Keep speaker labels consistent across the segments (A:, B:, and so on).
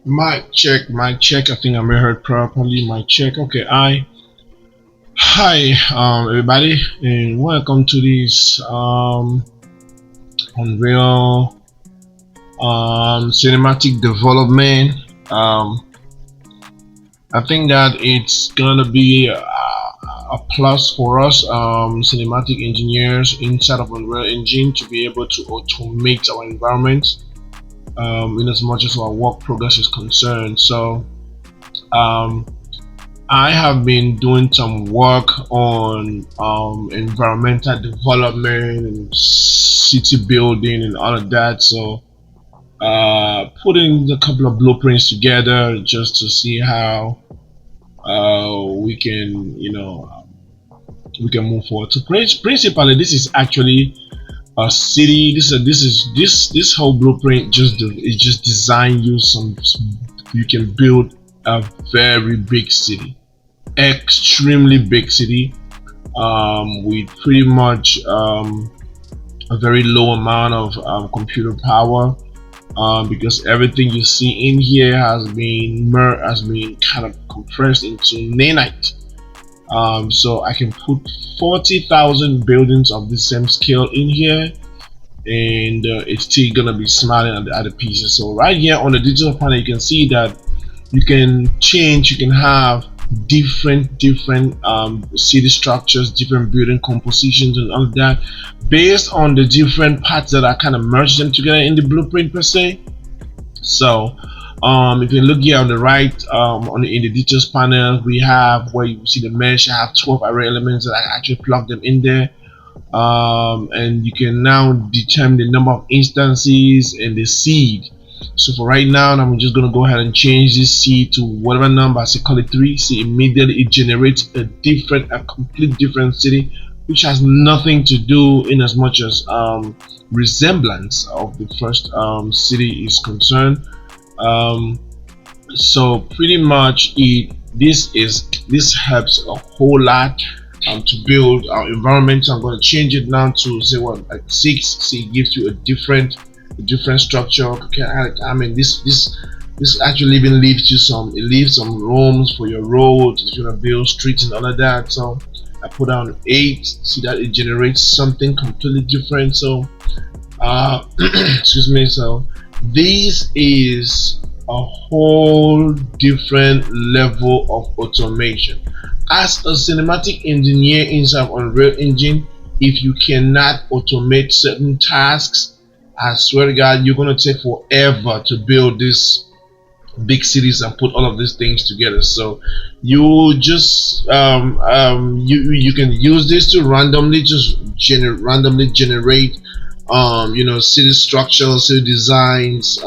A: Mic check, mic check. I think I'm heard properly. Mic check. Okay, hi, everybody, and welcome to this Unreal cinematic development. Um, I think that it's gonna be a plus for us, cinematic engineers inside of Unreal Engine, to be able to automate our environment, in as much as our work progress is concerned. So. Um, I have been doing some work on environmental development and city building and all of that. So, putting a couple of blueprints together just to see how we can, we can move forward. So, principally, this is actually a city. This whole blueprint is just designed you some. You can build a very big city, extremely big city, with pretty much a very low amount of computer power, because everything you see in here has been kind of compressed into nanite. So I can put 40,000 buildings of the same scale in here, and it's still gonna be smiling at the other pieces. So right here on the digital panel, you can see that you can have different city structures, different building compositions and all of that, based on the different parts that are kind of merged them together in the blueprint per se. So if you look here on the right, in the details panel, we have where you see the mesh. I have 12 array elements that I actually plug them in there, and you can now determine the number of instances and the seed. So for right now, I'm just gonna go ahead and change this seed to whatever number. I say call it 3. See, immediately it generates a complete different city, which has nothing to do in as much as resemblance of the first city is concerned. Um, so pretty much this helps a whole lot to build our environment. So I'm going to change it now to say what, like 6. See, it gives you a different structure. Okay, I mean this actually even leaves some rooms for your roads if you want to build streets and all of that. So I put down 8. See that it generates something completely different. So excuse me. So this is a whole different level of automation. As a cinematic engineer inside Unreal Engine, if you cannot automate certain tasks, I swear to God, you're gonna take forever to build these big cities and put all of these things together. So you can use this to randomly generate city structures, city designs.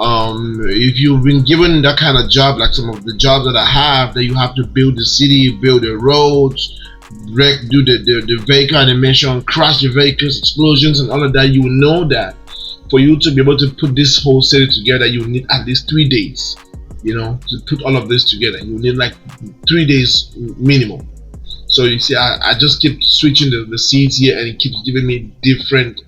A: If you've been given that kind of job, like some of the jobs that I have, that you have to build the city, build the roads, do the vehicle animation, crash the vehicles, explosions, and all of that, you will know that for you to be able to put this whole city together, you need at least 3 days. To put all of this together, you need like 3 days minimum. So you see, I just keep switching the seeds here, and it keeps giving me different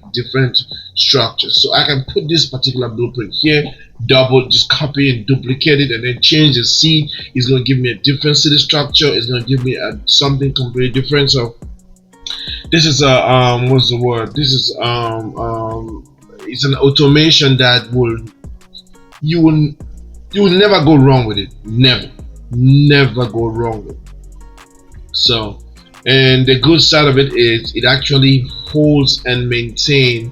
A: structures. So I can put this particular blueprint here, just copy and duplicate it, and then change the seed. It's going to give me a different city structure. It's going to give me something completely different. So this is a what's the word? This is it's an automation that you will you will never go wrong with it. Never go wrong with it. So, and the good side of it is it actually holds and maintains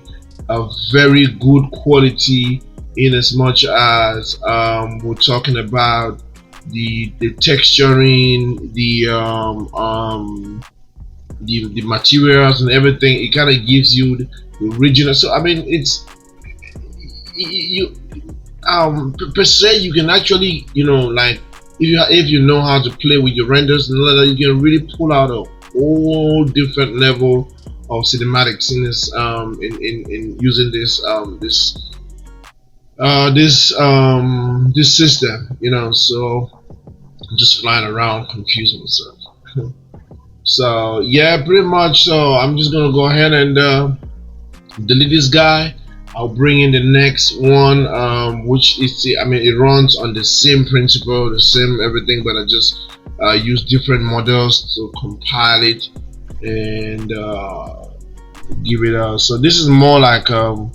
A: a very good quality, in as much as we're talking about the texturing, the materials and everything. It kind of gives you the original. So I mean, it's you per se, you can actually, like, if you know how to play with your renders and all that, you can really pull out a whole different level of cinematics in this in using this system. So I'm just flying around confusing myself. So yeah, pretty much. So I'm just gonna go ahead and delete this guy. I'll bring in the next one. which is, I mean, it runs on the same principle, the same everything, but I just use different models to compile it and give it a. So this is more like like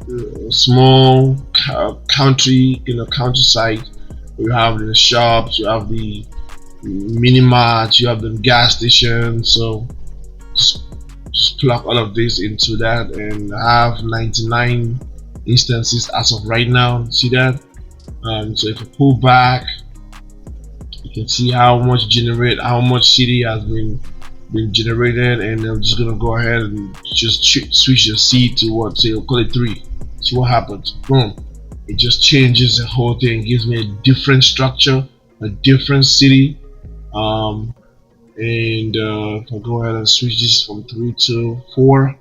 A: the small country, countryside. You have the shops, you have the mini marts, you have the gas station. So just, just plug all of this into that and have 99 instances as of right now. See that? So if you pull back, you can see how much city has been generated, and I'm just gonna go ahead and just switch the C to what, say, we'll call it 3. See what happens. Boom, it just changes the whole thing, gives me a different structure, a different city. And if I go ahead and switch this from 3 to 4,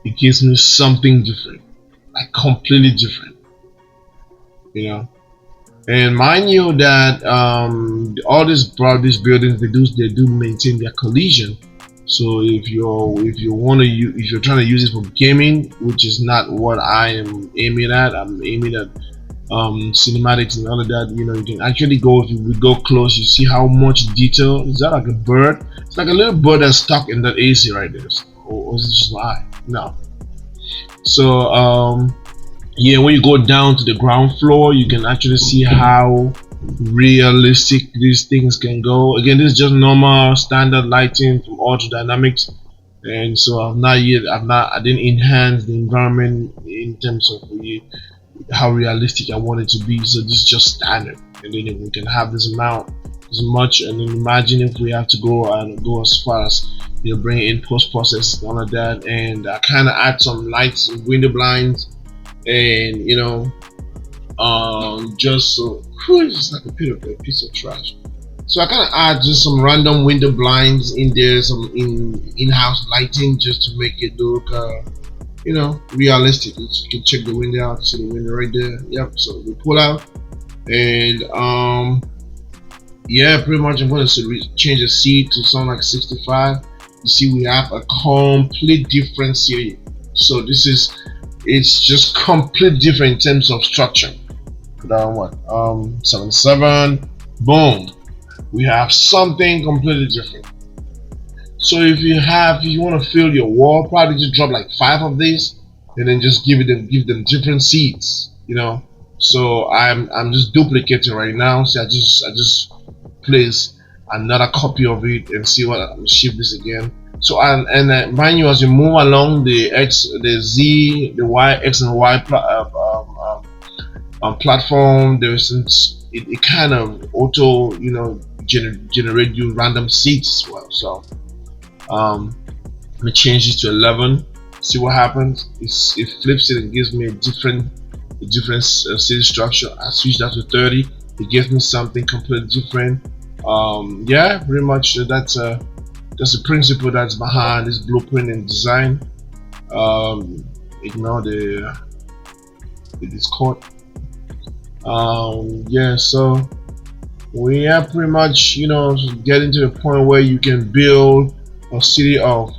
A: it gives me something different, like completely different, and mind you that all these buildings, they do maintain their collision. So if you're trying to use it for gaming, which is not what I am aiming at. I'm aiming at cinematics and all of that. You can actually go, if we go close, you see how much detail. Is that like a bird? It's like a little bird that's stuck in that AC right there. Or is it just my eye? No. So yeah, when you go down to the ground floor, you can actually see how realistic these things can go. Again, this is just normal standard lighting from Auto Dynamics, and so I didn't enhance the environment in terms of how realistic I want it to be. So this is just standard, and then we can have this amount as much. And then imagine if we have to go as far as bring in post process and all of that, and I kind of add some lights, window blinds, and just so it's like a piece of trash. So I kind of add just some random window blinds in there, some in-house lighting, just to make it look realistic. You can check the window out, see the window right there. Yep. So we pull out, and yeah, pretty much I'm going to change the seat to something like 65. You see, we have a complete different city. So it's just completely different in terms of structure. Put down what 77. Boom, we have something completely different. So if you want to fill your wall, probably just drop like 5 of these, and then just give them different seats. So I'm just duplicating right now. So I just place another copy of it and see what I'll shift this again. So and mind you, as you move along the Z, the Y, X and Y platform, it kind of auto generate you random seats as well. So let me change this to 11. See what happens. It flips it and gives me a different city structure. I switch that to 30. It gives me something completely different. Yeah, pretty much that's the principle that's behind this blueprint and design. Ignore the Discord. Yeah, so we are pretty much getting to the point where you can build a city of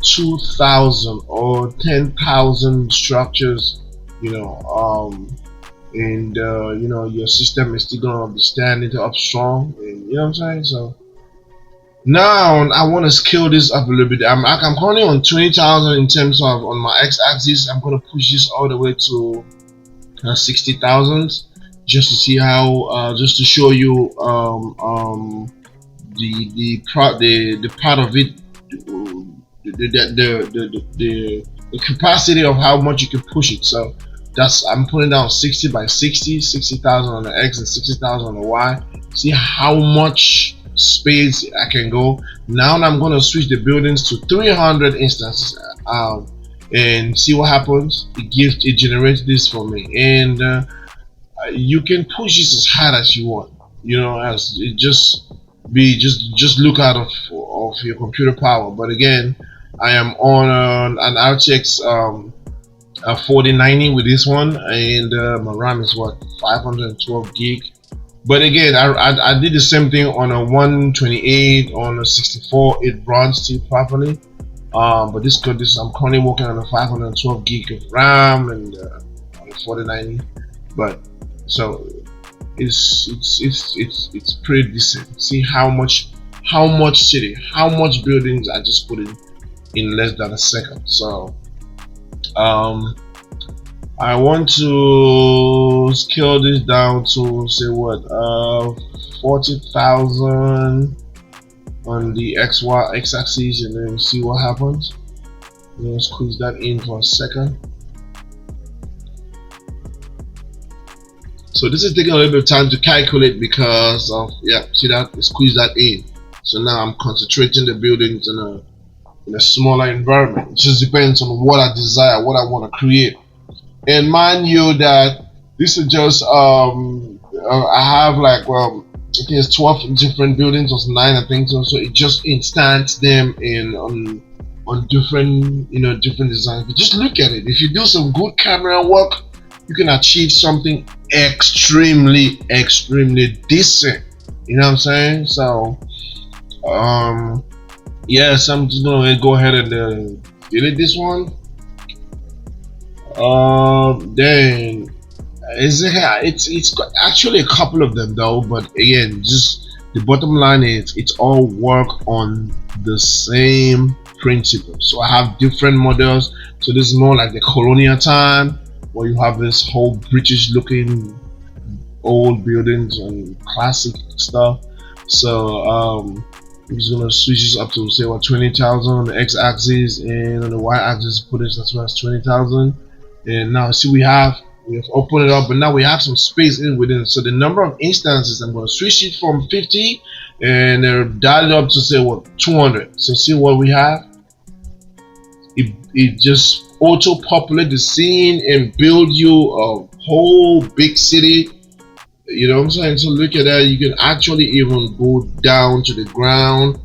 A: 2,000 or 10,000 structures, and your system is still gonna be standing up strong, and you know what I'm saying. So now I want to scale this up a little bit. I'm currently on 20,000 in terms of on my x-axis. I'm gonna push this all the way to 60,000, just to see how just to show you the part of it, the capacity of how much you can push it. So I'm putting down 60 by 60, 60,000 on the X and 60,000 on the Y. See how much space I can go. Now I'm going to switch the buildings to 300 instances and see what happens. It generates this for me, and you can push this as hard as you want. As it just look out of your computer power. But again, I am on an RTX 4090 with this one, and my RAM is what, 512 gig. But again, I did the same thing on a 128, on a 64. It runs still properly. But this I'm currently working on a 512 gig of RAM and on a 4090. But so it's pretty decent. See how much city, how much buildings I just put in less than a second. So um I want to scale this down to say what 40,000 on the x axis and then see what happens. Let's squeeze that in for a second. So this is taking a little bit of time to calculate because of, yeah, see that, squeeze that in. So now I'm concentrating the buildings in a smaller environment. It just depends on what I desire, what I want to create. And mind you that this is just I have like, well, I think it's 12 different buildings or 9, I think so. So it just instance them in on different, different designs. But just look at it. If you do some good camera work, you can achieve something extremely decent. You know what I'm saying? So yes, I'm just gonna go ahead and delete this one. Then it's got actually a couple of them though, but again, just the bottom line is it's all work on the same principle. So I have different models. So this is more like the colonial time, where you have this whole British looking old buildings and classic stuff. So I'm just gonna switch this up to say what 20,000 on the x-axis, and on the y-axis put it as well as 20,000. And now see we have opened it up, but now we have some space in within. So the number of instances, I'm going to switch it from 50 and dial it up to say what 200. So see what we have. It just auto populate the scene and build you a whole big city. You know what I'm saying? So look at that. You can actually even go down to the ground.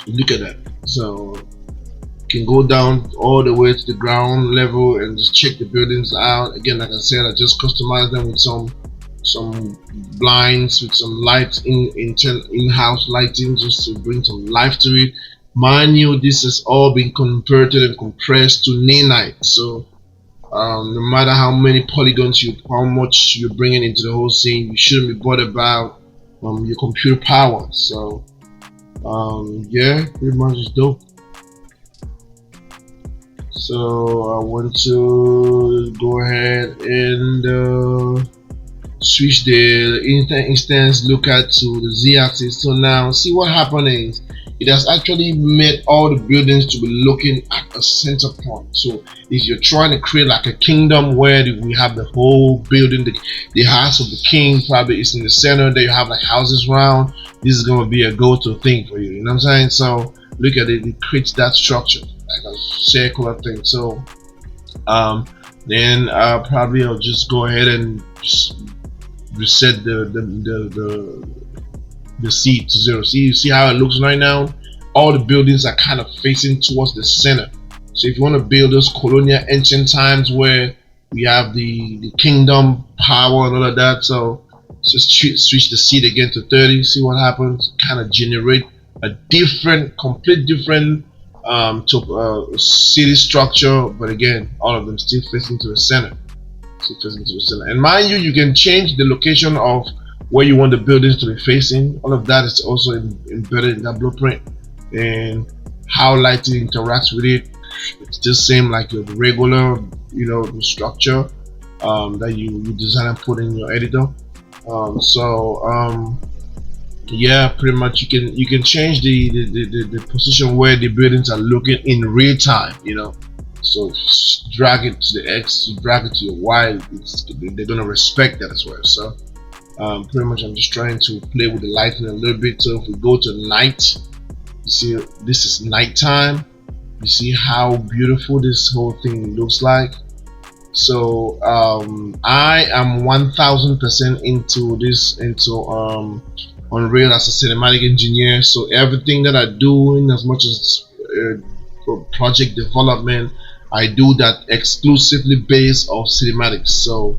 A: Look at that. So can go down all the way to the ground level and just check the buildings out. Again, like I said, I just customized them with some blinds, with some lights in-house lighting, just to bring some life to it. Mind you, this has all been converted and compressed to nanite. So no matter how many polygons how much you're bringing into the whole scene, you shouldn't be bothered about your computer power. So yeah, pretty much is dope. So I want to go ahead and switch the instance lookup to the z-axis. So now see what happened is it has actually made all the buildings to be looking at a center point. So if you're trying to create like a kingdom where we have the whole building, the house of the king probably is in the center, there you have like houses around, this is going to be a go-to thing for you. You know what I'm saying? So look at it, it creates that structure like a circular thing. So then probably I'll just go ahead and reset the seed to 0. See how it looks right now. All the buildings are kind of facing towards the center. So if you want to build those colonial ancient times where we have the kingdom power and all of that, so just switch the seed again to 30. See what happens. Kind of generate a complete different city structure, but again, all of them still facing to the center. And mind you, you can change the location of where you want the buildings to be facing. All of that is also embedded in that blueprint, and how lighting interacts with it. It's the same like your regular, structure that you design and put in your editor. Yeah, pretty much you can change the position where the buildings are looking in real time. So drag it to the X, drag it to your Y. They're gonna respect that as well. So pretty much I'm just trying to play with the lighting a little bit. So if we go to night, you see this is nighttime. You see how beautiful this whole thing looks like. So I am 1000% into this, Unreal as a cinematic engineer. So everything that I do, in as much as project development, I do that exclusively based off cinematics. So,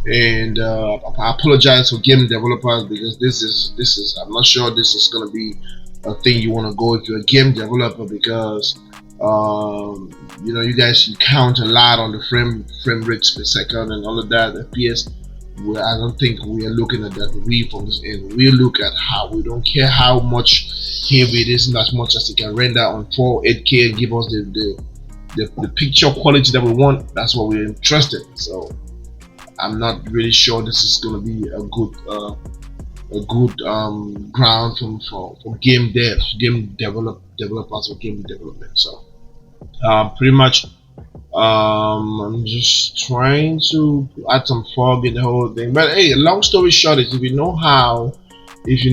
A: and I apologize for game developers because this is I'm not sure this is gonna be a thing you want to go if you're a game developer, because you guys, you count a lot on the frame rates per second and all of that. FPS, I don't think we are looking at that. We from this end, we look at how we don't care how much heavy it is, not as much as it can render on 8K and give us the picture quality that we want. That's what we're interested in. So I'm not really sure this is going to be a good ground from game devs, developers or game development. So pretty much, I'm just trying to add some fog in the whole thing. But hey, long story short is, if you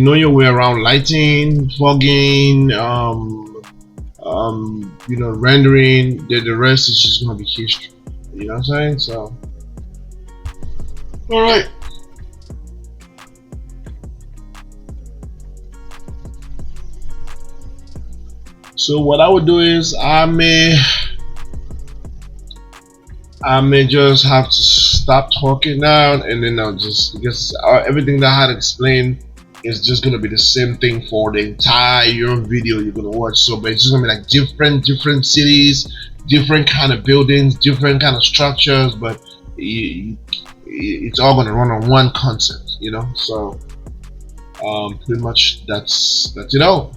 A: know your way around lighting, fogging, rendering, the rest is just gonna be history. You know what I'm saying? So, all right. So what I would do is I may just have to stop talking now, and then I'll just, because everything that I had explained is just gonna be the same thing for the entire video you're gonna watch. So, but it's just gonna be like different cities, different kind of buildings, different kind of structures, but it's all gonna run on one concept, So, pretty much that's it all.